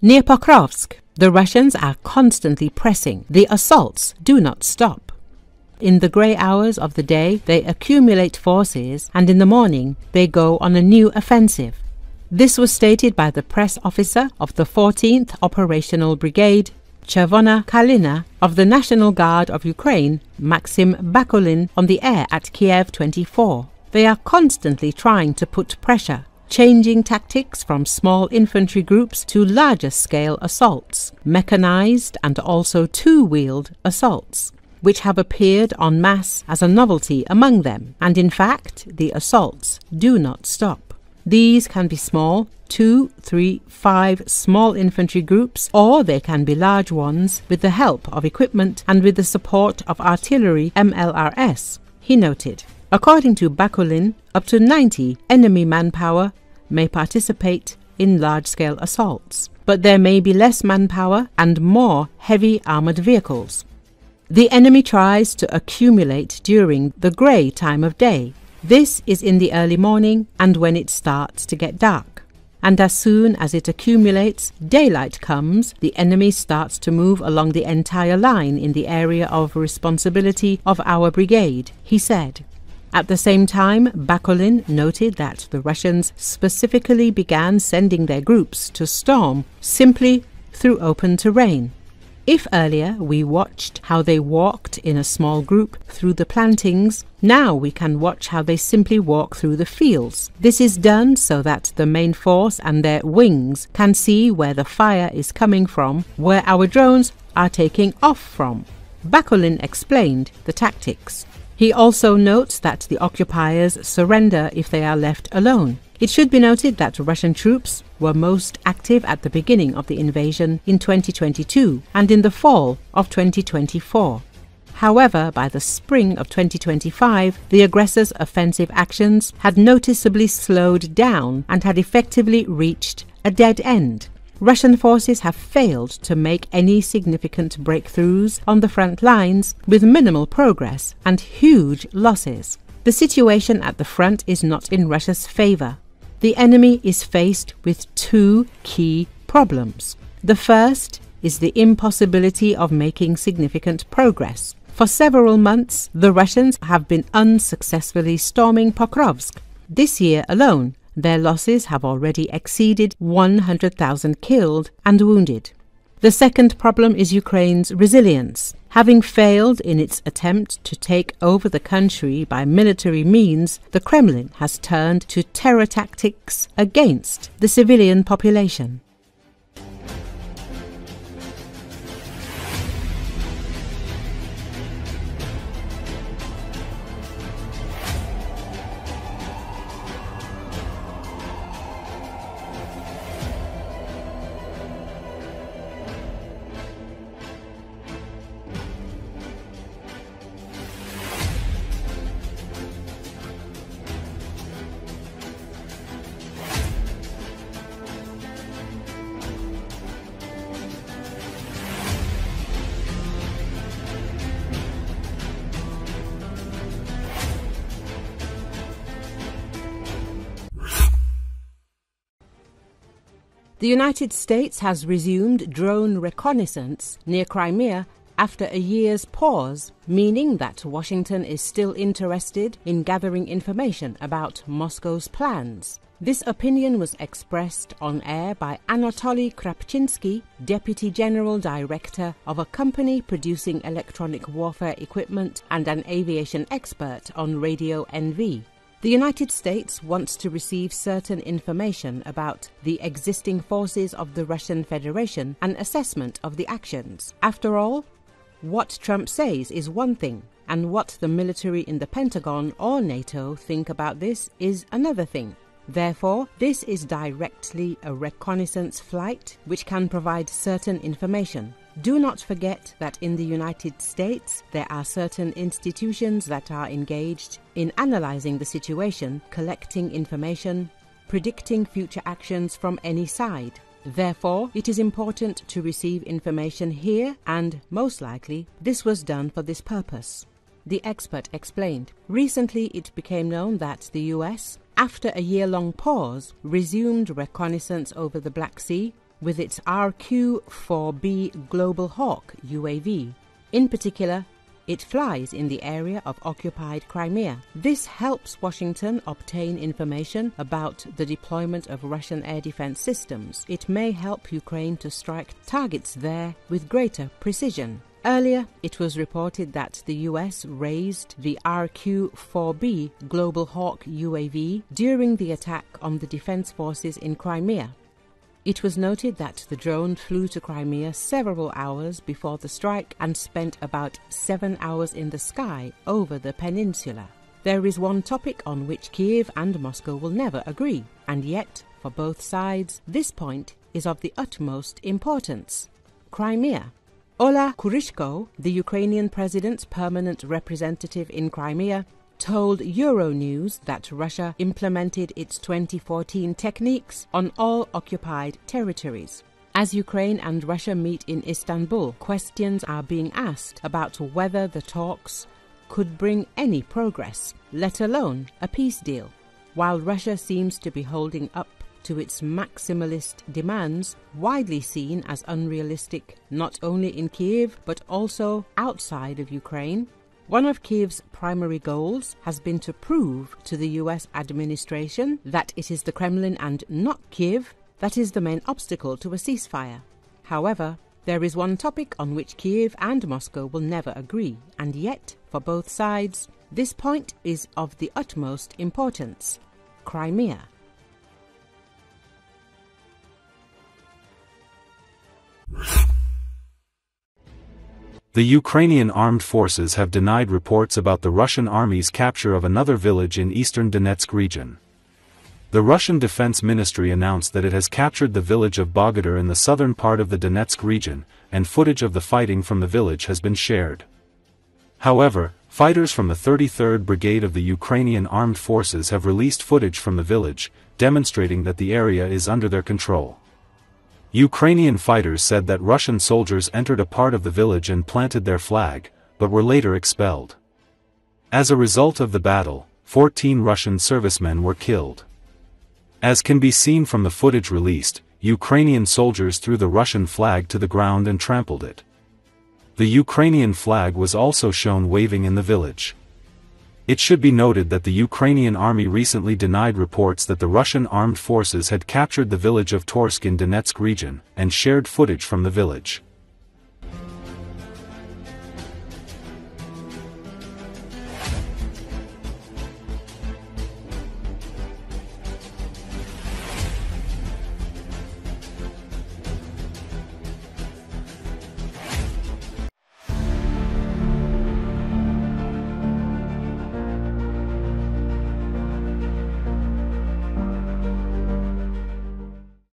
Near Pokrovsk, the Russians are constantly pressing. The assaults do not stop. In the grey hours of the day, they accumulate forces, and in the morning, they go on a new offensive. This was stated by the press officer of the 14th Operational Brigade, Chervona Kalina, of the National Guard of Ukraine, Maxim Bakulin, on the air at Kiev 24. They are constantly trying to put pressure, changing tactics from small infantry groups to larger-scale assaults, mechanized and also two-wheeled assaults, which have appeared en masse as a novelty among them, and in fact the assaults do not stop. These can be small, 2, 3, 5 small infantry groups, or they can be large ones with the help of equipment and with the support of artillery MLRS, he noted. According to Bakulin, up to 90 enemy manpower may participate in large-scale assaults, but there may be less manpower and more heavy armoured vehicles. The enemy tries to accumulate during the grey time of day. This is in the early morning and when it starts to get dark. And as soon as it accumulates, daylight comes, the enemy starts to move along the entire line in the area of responsibility of our brigade, he said. At the same time, Bakulin noted that the Russians specifically began sending their groups to storm simply through open terrain. If earlier we watched how they walked in a small group through the plantings, now we can watch how they simply walk through the fields. This is done so that the main force and their wings can see where the fire is coming from, where our drones are taking off from. Bakulin explained the tactics. He also notes that the occupiers surrender if they are left alone. It should be noted that Russian troops were most active at the beginning of the invasion in 2022 and in the fall of 2024. However, by the spring of 2025, the aggressors' offensive actions had noticeably slowed down and had effectively reached a dead end. Russian forces have failed to make any significant breakthroughs on the front lines, with minimal progress and huge losses. The situation at the front is not in Russia's favor. The enemy is faced with two key problems. The first is the impossibility of making significant progress. For several months, the Russians have been unsuccessfully storming Pokrovsk. This year alone, their losses have already exceeded 100,000 killed and wounded. The second problem is Ukraine's resilience. Having failed in its attempt to take over the country by military means, the Kremlin has turned to terror tactics against the civilian population. The United States has resumed drone reconnaissance near Crimea after a year's pause, meaning that Washington is still interested in gathering information about Moscow's plans. This opinion was expressed on air by Anatoly Krapchinsky, Deputy General Director of a company producing electronic warfare equipment and an aviation expert on Radio NV. The United States wants to receive certain information about the existing forces of the Russian Federation and assessment of the actions. After all, what Trump says is one thing, and what the military in the Pentagon or NATO think about this is another thing. Therefore, this is directly a reconnaissance flight which can provide certain information. Do not forget that in the United States there are certain institutions that are engaged in analyzing the situation, collecting information, predicting future actions from any side. Therefore, it is important to receive information here, and most likely this was done for this purpose. The expert explained. Recently it became known that the US, after a year-long pause, resumed reconnaissance over the Black Sea, with its RQ-4B Global Hawk UAV. In particular, it flies in the area of occupied Crimea. This helps Washington obtain information about the deployment of Russian air defense systems. It may help Ukraine to strike targets there with greater precision. Earlier, it was reported that the US raised the RQ-4B Global Hawk UAV during the attack on the defense forces in Crimea. It was noted that the drone flew to Crimea several hours before the strike and spent about 7 hours in the sky over the peninsula. There is one topic on which Kyiv and Moscow will never agree, and yet, for both sides, this point is of the utmost importance: Crimea. Ola Kurishko, the Ukrainian president's permanent representative in Crimea, told Euronews that Russia implemented its 2014 techniques on all occupied territories. As Ukraine and Russia meet in Istanbul, questions are being asked about whether the talks could bring any progress, let alone a peace deal. While Russia seems to be holding up to its maximalist demands, widely seen as unrealistic not only in Kyiv but also outside of Ukraine, one of Kyiv's primary goals has been to prove to the US administration that it is the Kremlin and not Kyiv that is the main obstacle to a ceasefire. However, there is one topic on which Kyiv and Moscow will never agree, and yet, for both sides, this point is of the utmost importance: Crimea. The Ukrainian armed forces have denied reports about the Russian army's capture of another village in eastern Donetsk region. The Russian Defense Ministry announced that it has captured the village of Bogodar in the southern part of the Donetsk region, and footage of the fighting from the village has been shared. However, fighters from the 33rd Brigade of the Ukrainian Armed Forces have released footage from the village, demonstrating that the area is under their control. Ukrainian fighters said that Russian soldiers entered a part of the village and planted their flag, but were later expelled. As a result of the battle, 14 Russian servicemen were killed. As can be seen from the footage released, Ukrainian soldiers threw the Russian flag to the ground and trampled it. The Ukrainian flag was also shown waving in the village. It should be noted that the Ukrainian army recently denied reports that the Russian armed forces had captured the village of Torsk in Donetsk region, and shared footage from the village.